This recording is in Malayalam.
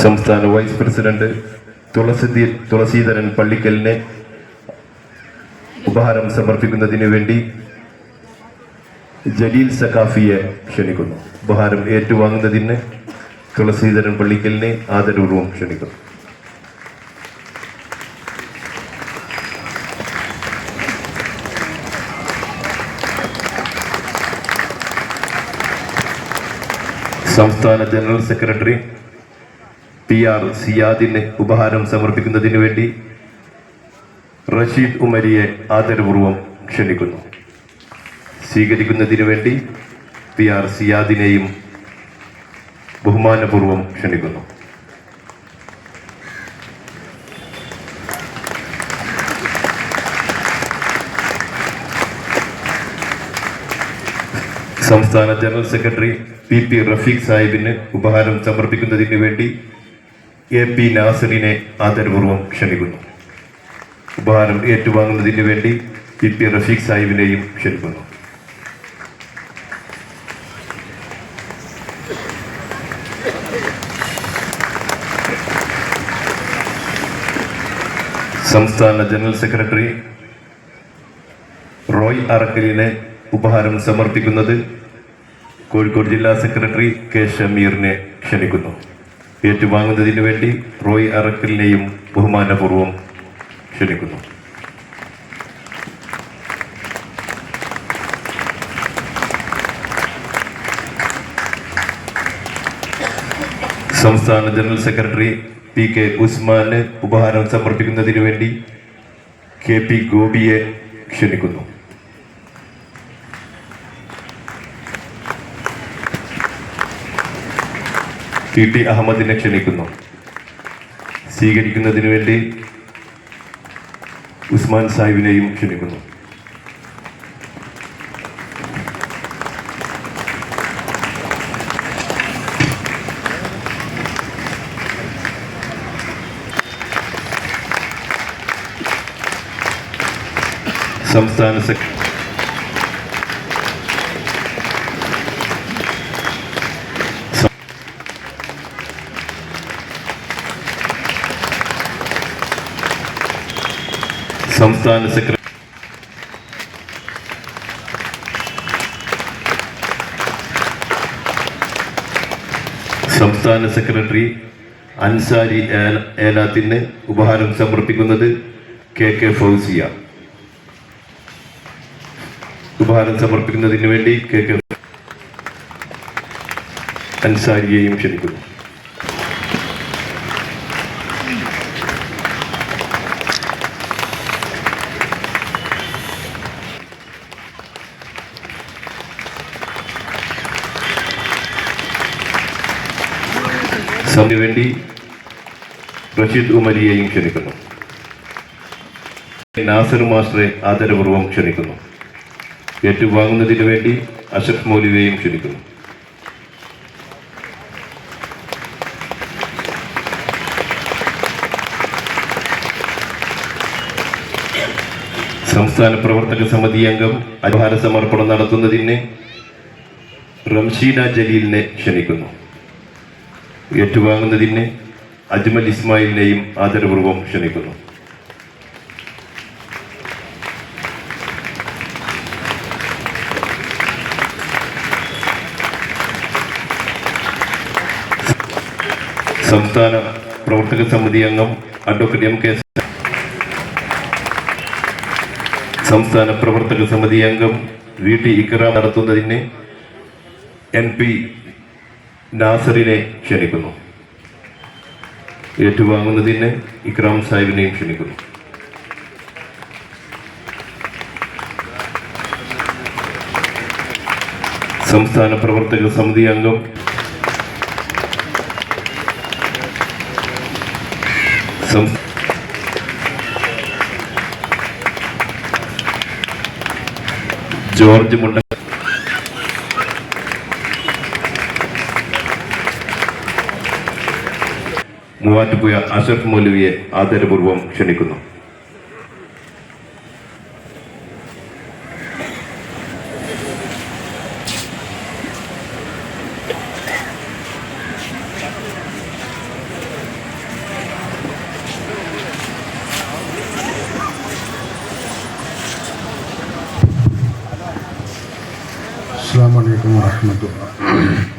സംസ്ഥാന വൈസ് പ്രസിഡന്റ് തുളസീധരൻ പള്ളിക്കലിനെ ഉപഹാരം സമർപ്പിക്കുന്നതിന് വേണ്ടി ജലീൽ സഖാഫിയെ ക്ഷണിക്കുന്നു. ഉപഹാരം ഏറ്റുവാങ്ങുന്നതിന് തുളസീധരൻ പള്ളിക്കലിനെ ആദരപൂർവ്വം ക്ഷണിക്കുന്നു. സംസ്ഥാന ജനറൽ സെക്രട്ടറി PR സിയാദിന് ഉപഹാരം സമർപ്പിക്കുന്നതിന് വേണ്ടി റഷീദ് ഉമരിയെ ആദരപൂർവ്വം ക്ഷണിക്കുന്നു. സ്വീകരിക്കുന്നതിന് വേണ്ടി PR സിയാദിനെയും ബഹുമാനപൂർവ്വം ക്ഷണിക്കുന്നു. സംസ്ഥാന ജനറൽ സെക്രട്ടറി PP റഫീഖ് സാഹിബിന് ഉപഹാരം സമർപ്പിക്കുന്നതിന് വേണ്ടി AP നാസറിനെ ആദരപൂർവ്വം ക്ഷണിക്കുന്നു. ഉപഹാരം ഏറ്റുവാങ്ങുന്നതിന് വേണ്ടി PP റഫീഖ് സാഹിബിനെയും ക്ഷണിക്കുന്നു. സംസ്ഥാന ജനറൽ സെക്രട്ടറി റോയ് അറക്കലിനെ ഉപഹാരം സമർപ്പിക്കുന്നത് കോഴിക്കോട് ജില്ലാ സെക്രട്ടറി K ഷമീറിനെ ക്ഷണിക്കുന്നു. ഏറ്റുവാങ്ങുന്നതിന് വേണ്ടി റോയ് അറക്കലിനെയും ബഹുമാനപൂർവ്വം ക്ഷണിക്കുന്നു. സംസ്ഥാന ജനറൽ സെക്രട്ടറി PK ഉസ്മാന് ഉപഹാരം സമർപ്പിക്കുന്നതിന് വേണ്ടി KP ഗോപിയെ ക്ഷണിക്കുന്നു. TT അഹമ്മദിനെ ക്ഷണിക്കുന്നു. സ്വീകരിക്കുന്നതിന് വേണ്ടി ഉസ്മാൻ സാഹിബിനെയും ക്ഷണിക്കുന്നു. സംസ്ഥാന സെക്രട്ടറി അൻസാരി ഏലാത്തിന് ഉപഹാരം സമർപ്പിക്കുന്നത് KK ഫൗസിയ. ഉപഹാരം സമർപ്പിക്കുന്നതിന് വേണ്ടി KK അൻസാരിയെയും ക്ഷണിക്കുന്നു. വേണ്ടി റഷീദ് ഉമരിയെയും ക്ഷണിക്കുന്നു. നാസർ മാസ്റ്ററെ ആദരപൂർവ്വം ക്ഷണിക്കുന്നു. ഏറ്റുവാങ്ങുന്നതിന് വേണ്ടി അഷഫ് മൗലവിയെയും ക്ഷണിക്കുന്നു. സംസ്ഥാന പ്രവർത്തക സമിതി അംഗം ഉപഹാര സമർപ്പണം നടത്തുന്നതിന് റംഷീന ജലീലിനെ ക്ഷണിക്കുന്നു. ഏറ്റുവാങ്ങുന്നതിന് അജ്മൽ ഇസ്മായിലിനെയും ആദരപൂർവ്വം ക്ഷണിക്കുന്നു. സംസ്ഥാന പ്രവർത്തക സമിതി അംഗം അഡ്വക്കേറ്റ് MK സംസ്ഥാന പ്രവർത്തക സമിതി അംഗം VT ഇക്രാം നടത്തുന്നതിന് NP നാസറിനെ ക്ഷണിക്കുന്നു. ഏറ്റുവാങ്ങുന്നതിന് ഇക്രാം സാഹിബിനെയും ക്ഷണിക്കുന്നു. സംസ്ഥാന പ്രവർത്തക സമിതി അംഗം ജോർജ് മുണ്ട മൂവാറ്റുപുഴ അഷറഫ് മൗലവിയെ ആദരപൂർവ്വം ക്ഷണിക്കുന്നു. അസ്സലാമു അലൈക്കും വറഹ്മത്തുള്ളാഹി.